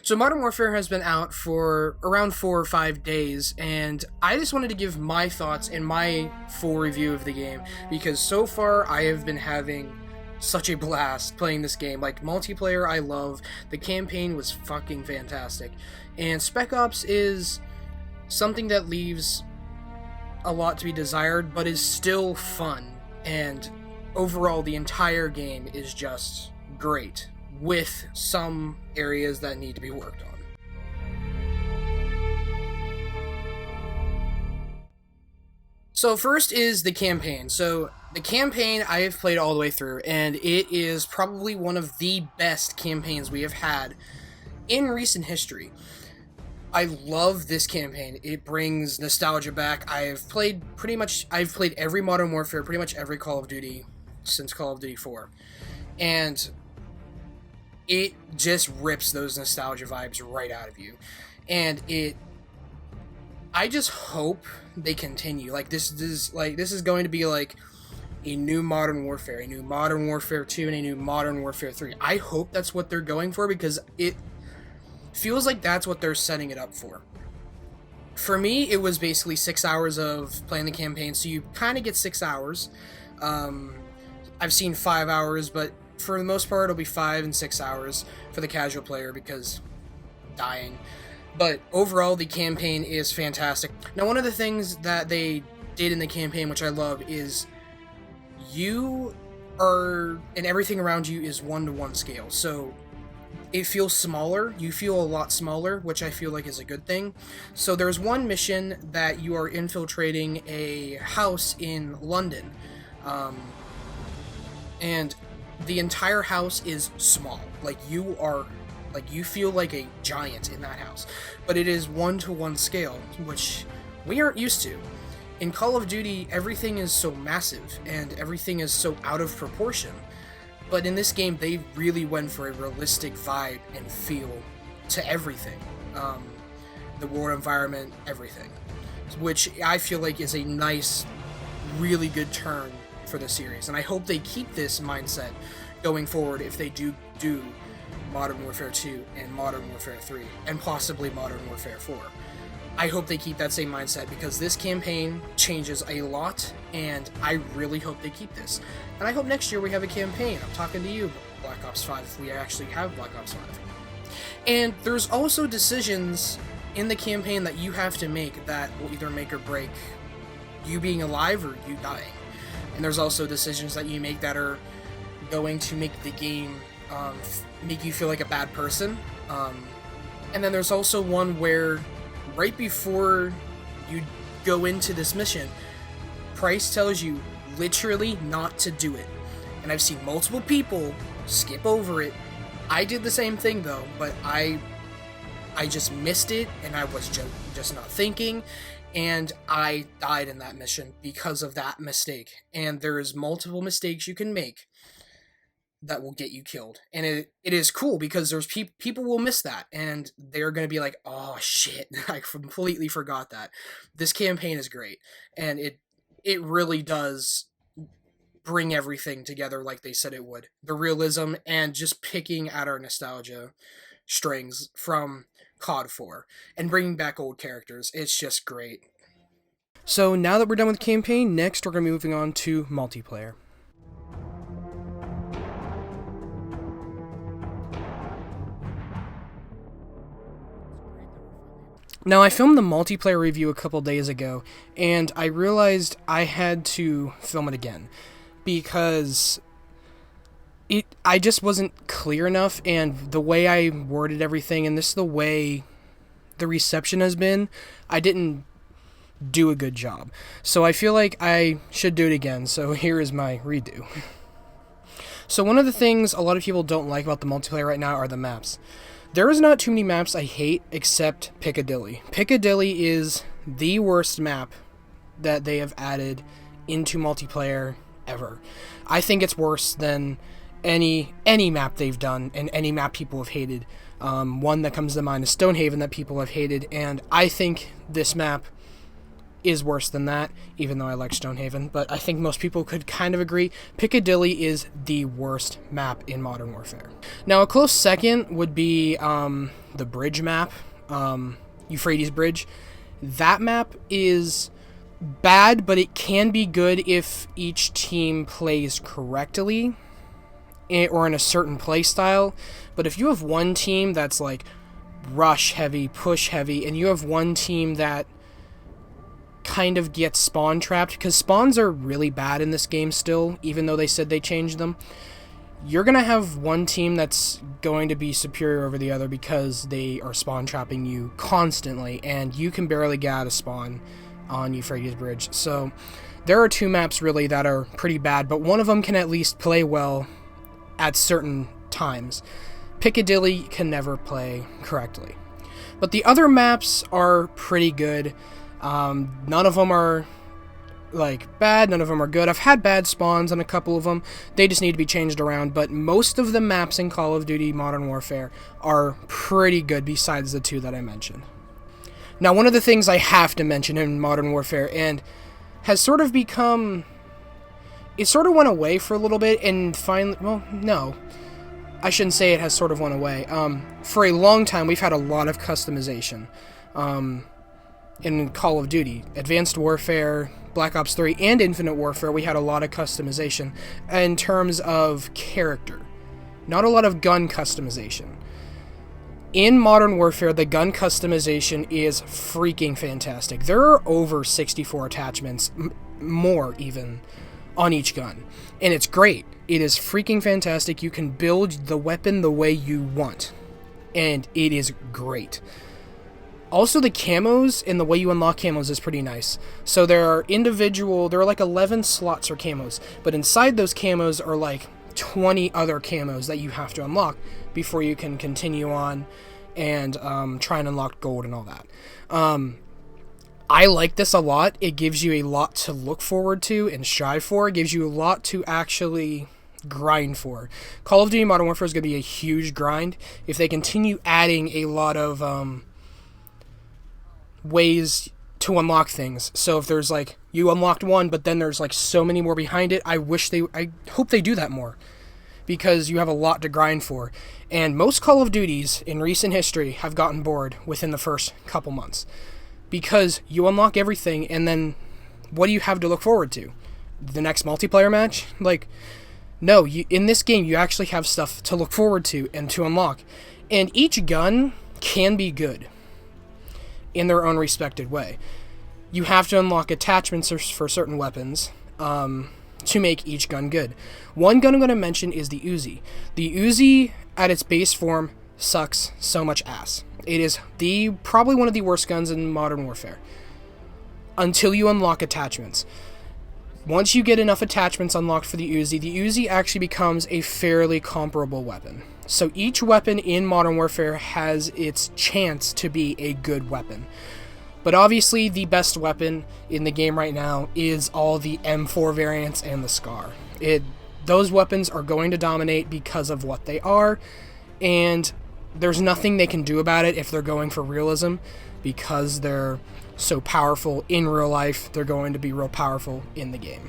So Modern Warfare has been out for around 4 or 5 days, and I just wanted to give my thoughts and my full review of the game because so far I have been having such a blast playing this game. Like, multiplayer I love, the campaign was fucking fantastic, and Spec Ops is something that leaves a lot to be desired, but is still fun, and overall the entire game is just great, with some areas that need to be worked on. So first is the campaign. So the campaign I have played all the way through, and it is probably one of the best campaigns we have had in recent history. I love this campaign. It brings nostalgia back. I've played every Modern Warfare, pretty much every Call of Duty since Call of Duty 4. And it just rips those nostalgia vibes right out of you. And I just hope they continue. Like, this is going to be like a new Modern Warfare, a new Modern Warfare 2, and a new Modern Warfare 3. I hope that's what they're going for, because it feels like that's what they're setting it up for. For me, it was basically 6 hours of playing the campaign, so you kind of get 6 hours. I've seen 5 hours, but for the most part, it'll be 5 and 6 hours for the casual player because dying. But overall, the campaign is fantastic. Now, one of the things that they did in the campaign, which I love, is and everything around you is 1-to-1 scale. So it feels smaller. You feel a lot smaller, which I feel like is a good thing. So there's one mission that you are infiltrating a house in London. And the entire house is small. You feel like a giant in that house. But it is 1-to-1 scale, which we aren't used to. In Call of Duty, everything is so massive, and everything is so out of proportion. But in this game, they really went for a realistic vibe and feel to everything. The world environment, everything. Which I feel like is a nice, really good turn for the series. And I hope they keep this mindset going forward if they do Modern Warfare 2 and Modern Warfare 3, and possibly Modern Warfare 4. I hope they keep that same mindset, because this campaign changes a lot, and I really hope they keep this. And I hope next year we have a campaign. I'm talking to you, Black Ops 5, if we actually have Black Ops 5. And there's also decisions in the campaign that you have to make that will either make or break you being alive or you dying. And there's also decisions that you make that are going to make the game make you feel like a bad person. And then there's also one where right before you go into this mission, Price tells you literally not to do it. And I've seen multiple people skip over it. I did the same thing though, but I just missed it, and I was just not thinking, and I died in that mission because of that mistake. And there's multiple mistakes you can make that will get you killed. And it is cool because there's people will miss that, and they're going to be like, oh shit, I completely forgot that. This campaign is great, and it really does bring everything together like they said it would. The realism and just picking at our nostalgia strings from COD 4 and bringing back old characters. It's just great. So now that we're done with the campaign, next we're going to be moving on to multiplayer. Now, I filmed the multiplayer review a couple days ago, and I realized I had to film it again, because I just wasn't clear enough, and the way I worded everything, and this is the way the reception has been, I didn't do a good job. So I feel like I should do it again, so here is my redo. So one of the things a lot of people don't like about the multiplayer right now are the maps. There is not too many maps I hate except Piccadilly. Piccadilly is the worst map that they have added into multiplayer ever. I think it's worse than any map they've done and any map people have hated. One that comes to mind is Stonehaven that people have hated, and I think this map is worse than that, even though I like Stonehaven, but I think most people could kind of agree. Piccadilly is the worst map in Modern Warfare. Now, a close second would be the bridge map, Euphrates Bridge. That map is bad, but it can be good if each team plays correctly or in a certain play style. But if you have one team that's like rush heavy, push heavy, and you have one team that kind of gets spawn trapped, because spawns are really bad in this game still, even though they said they changed them, you're going to have one team that's going to be superior over the other because they are spawn trapping you constantly, and you can barely get out of spawn on Euphrates Bridge. So there are two maps really that are pretty bad, but one of them can at least play well at certain times. Piccadilly can never play correctly. But the other maps are pretty good. None of them are like bad, none of them are good. I've had bad spawns on a couple of them. They just need to be changed around, but most of the maps in Call of Duty Modern Warfare are pretty good besides the two that I mentioned. Now, one of the things I have to mention in Modern Warfare, and has sort of become, it sort of went away for a little bit, and finally, well, no, I shouldn't say it has sort of went away. For a long time, we've had a lot of customization. In Call of Duty, Advanced Warfare, Black Ops 3, and Infinite Warfare, we had a lot of customization in terms of character. Not a lot of gun customization. In Modern Warfare, the gun customization is freaking fantastic. There are over 64 attachments, more even, on each gun. And it's great. It is freaking fantastic. You can build the weapon the way you want. And it is great. Also, the camos and the way you unlock camos is pretty nice. So there are like 11 slots for camos, but inside those camos are like 20 other camos that you have to unlock before you can continue on and try and unlock gold and all that. I like this a lot. It gives you a lot to look forward to and strive for. It gives you a lot to actually grind for. Call of Duty Modern Warfare is going to be a huge grind. If they continue adding a lot of ways to unlock things. So if there's like, you unlocked one, but then there's like so many more behind it, I hope they do that more, because you have a lot to grind for. And most Call of Duties in recent history have gotten bored within the first couple months, because you unlock everything, and then what do you have to look forward to? The next multiplayer match? Like, no, in this game you actually have stuff to look forward to and to unlock. And each gun can be good in their own respected way. You have to unlock attachments for certain weapons to make each gun good. One gun I'm going to mention is the Uzi. The Uzi, at its base form, sucks so much ass. It is probably one of the worst guns in Modern Warfare, until you unlock attachments. Once you get enough attachments unlocked for the Uzi actually becomes a fairly comparable weapon. So each weapon in Modern Warfare has its chance to be a good weapon. But obviously the best weapon in the game right now is all the M4 variants and the SCAR. Those weapons are going to dominate because of what they are, and there's nothing they can do about it if they're going for realism, because they're so powerful in real life. They're going to be real powerful in the game.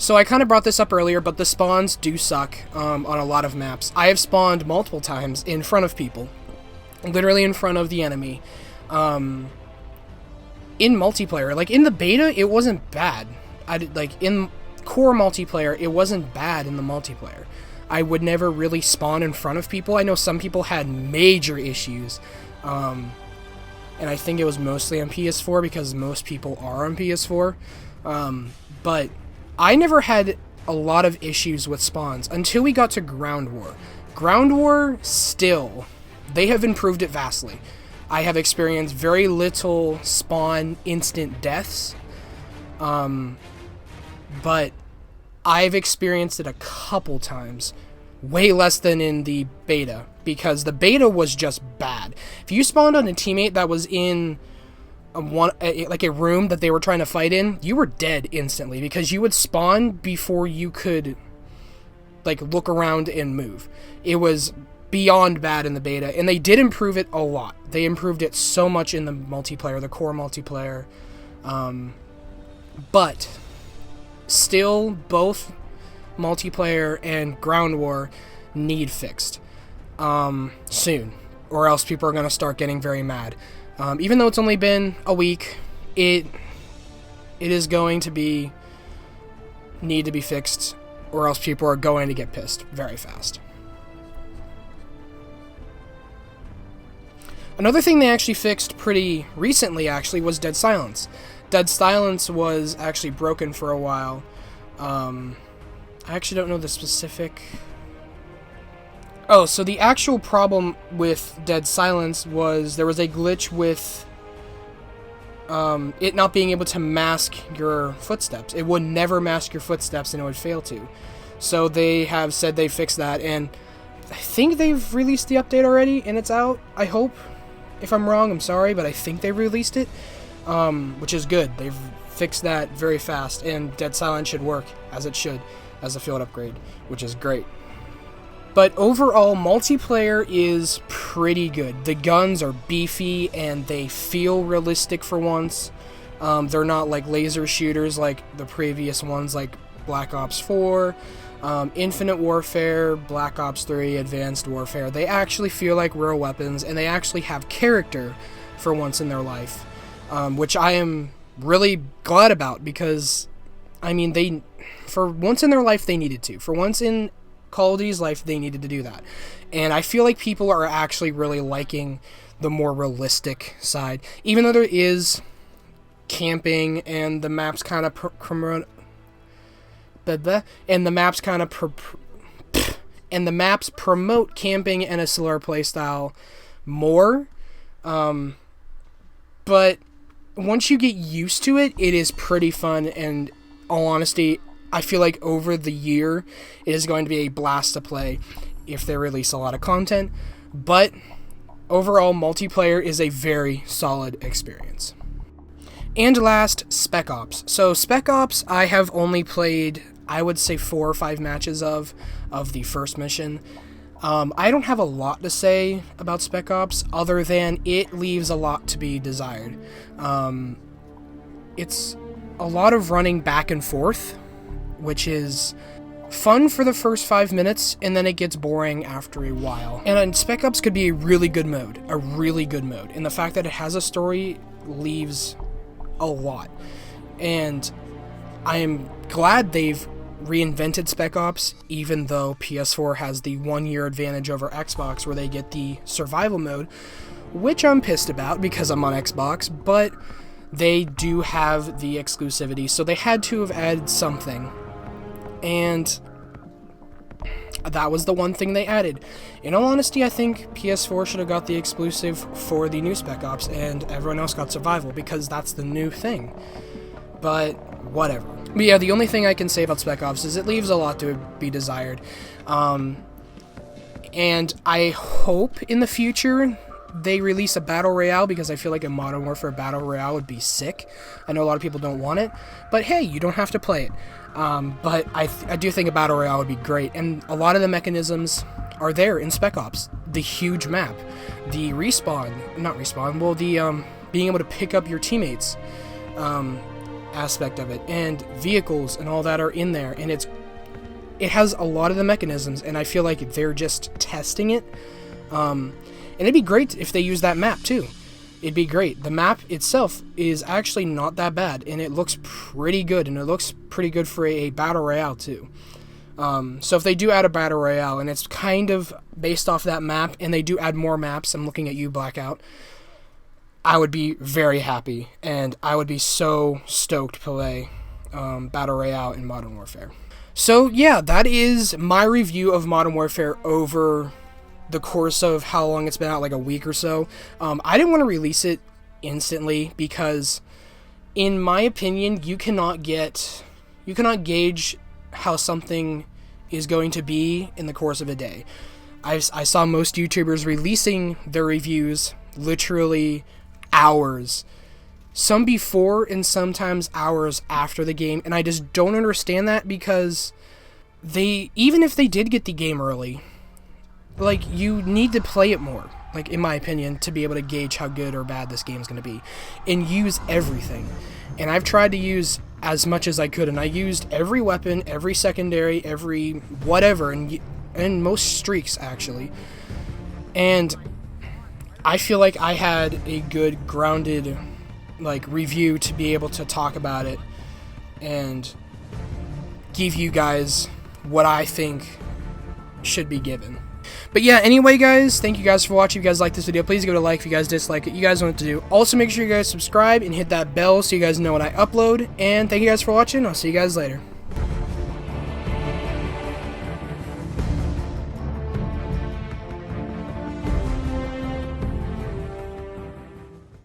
So I kind of brought this up earlier, but the spawns do suck on a lot of maps. I have spawned multiple times in front of people, literally in front of the enemy, in multiplayer. Like, in the beta, it wasn't bad. In core multiplayer, it wasn't bad in the multiplayer. I would never really spawn in front of people. I know some people had major issues, and I think it was mostly on PS4, because most people are on PS4, but I never had a lot of issues with spawns until we got to Ground War. Ground War, still, they have improved it vastly. I have experienced very little spawn instant deaths, but I've experienced it a couple times, way less than in the beta, because the beta was just bad. If you spawned on a teammate that was in a room that they were trying to fight in, you were dead instantly, because you would spawn before you could like look around and move. It was beyond bad in the beta, and they did improve it a lot. They improved it so much in the multiplayer, the core multiplayer. But still, both multiplayer and ground war need fixed soon, or else people are going to start getting very mad. Even though it's only been a week, it is going to need to be fixed, or else people are going to get pissed very fast. Another thing they actually fixed pretty recently, actually, was Dead Silence. Dead Silence was actually broken for a while. I actually don't know the specific... Oh, so the actual problem with Dead Silence was there was a glitch with it not being able to mask your footsteps. It would never mask your footsteps, and it would fail to. So they have said they fixed that, and I think they've released the update already, and it's out, I hope. If I'm wrong, I'm sorry, but I think they released it, which is good. They've fixed that very fast, and Dead Silence should work as it should, as a field upgrade, which is great. But overall, multiplayer is pretty good. The guns are beefy, and they feel realistic for once. They're not like laser shooters like the previous ones, like Black Ops 4, Infinite Warfare, Black Ops 3, Advanced Warfare. They actually feel like real weapons, and they actually have character for once in their life, which I am really glad about, because, I mean, for once in their life, they needed to. For once in Call of Duty's life, they needed to do that. And I feel like people are actually really liking the more realistic side, even though there is camping, and the maps kind of promote camping and a slower playstyle more. But once you get used to it, it is pretty fun, and all honesty, I feel like over the year, it is going to be a blast to play if they release a lot of content. But overall, multiplayer is a very solid experience. And last, Spec Ops. So Spec Ops, I have only played, I would say, 4 or 5 matches of the first mission. I don't have a lot to say about Spec Ops, other than it leaves a lot to be desired. It's a lot of running back and forth, which is fun for the first 5 minutes, and then it gets boring after a while. And Spec Ops could be a really good mode. And the fact that it has a story leaves a lot. And I am glad they've reinvented Spec Ops, even though PS4 has the 1-year advantage over Xbox, where they get the survival mode, which I'm pissed about because I'm on Xbox, but they do have the exclusivity, so they had to have added something. And that was the one thing they added. In all honesty, I think PS4 should have got the exclusive for the new Spec Ops, and everyone else got survival, because that's the new thing. But whatever. But yeah, the only thing I can say about Spec Ops is it leaves a lot to be desired. And I hope in the future they release a Battle Royale, because I feel like a Modern Warfare Battle Royale would be sick. I know a lot of people don't want it, but hey, you don't have to play it. But I do think a Battle Royale would be great, and a lot of the mechanisms are there in Spec Ops. The huge map, the being able to pick up your teammates aspect of it, and vehicles and all that are in there, and it has a lot of the mechanisms, and I feel like they're just testing it. And it'd be great if they use that map too. It'd be great. The map itself is actually not that bad, and it looks pretty good, and it looks pretty good for a Battle Royale too. So if they do add a Battle Royale, and it's kind of based off that map, and they do add more maps, I'm looking at you, Blackout, I would be very happy, and I would be so stoked to play Battle Royale in Modern Warfare. So yeah, that is my review of Modern Warfare over the course of how long it's been out, like a week or so. I didn't want to release it instantly, because in my opinion, you cannot gauge how something is going to be in the course of a day. I saw most YouTubers releasing their reviews literally hours, some before and sometimes hours after the game, and I just don't understand that, because even if they did get the game early, like, you need to play it more, like, in my opinion, to be able to gauge how good or bad this game is going to be, and use everything. And I've tried to use as much as I could, and I used every weapon, every secondary, every whatever, and most streaks, actually. And I feel like I had a good, grounded, like, review to be able to talk about it and give you guys what I think should be given. But yeah, anyway, guys, thank you guys for watching. If you guys like this video, please give it a like. If you guys dislike it, you guys know what to do. Also, make sure you guys subscribe and hit that bell so you guys know when I upload. And thank you guys for watching. I'll see you guys later.